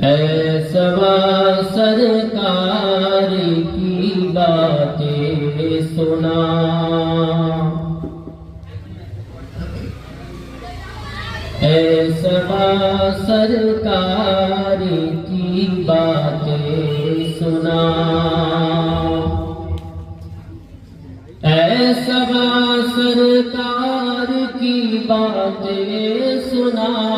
ऐसा सरकार की बातें सुना। ऐसा सरकार की बातें सुना। ऐसा सरकार की बातें सुना।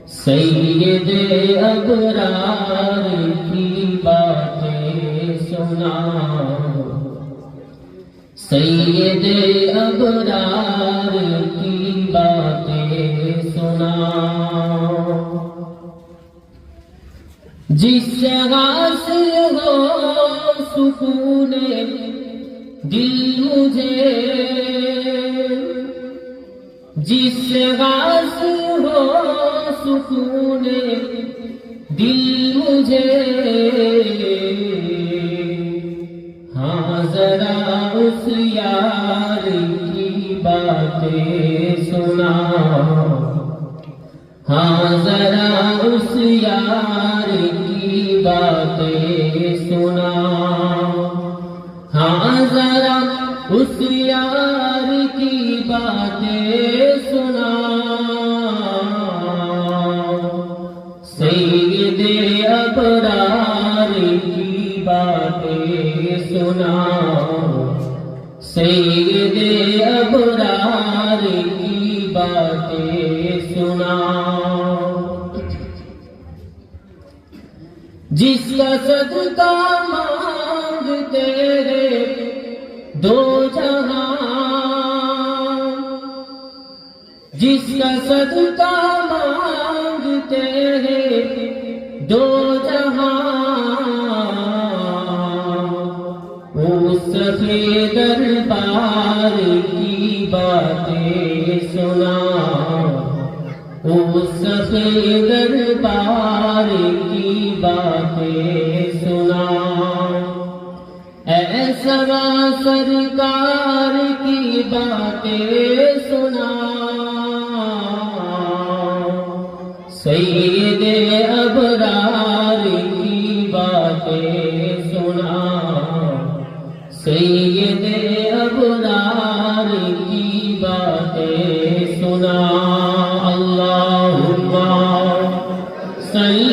सैयदे अबरार की बातें सुना। सैयदे अबरार की बातें सुना। जिससे हासिल हो सुकूने दिल मुझे, जिससे हासिल हो सुकूने दिल मुझे। हाँ जरा उस यार की बातें सुना। हाँ जरा उस यार की बातें सुना। हाँ जरा उस यार की बातें सुना। सैयदे अबरार की बातें सुना। सैयदे अबरार की बातें सुना। जिसका सदका मांगते रे दो जहां, जिसका सदका मांगते हैं दो जहां, उस सफेद दरबार की बातें सुना। उस सफेद दरबार की बातें सुना। ऐसा सरकार की बातें सुना। सैयदे अबरार की बातें सुना। सैयदे अबरार की बातें सुना। अल्लाहुम्मा सल्ली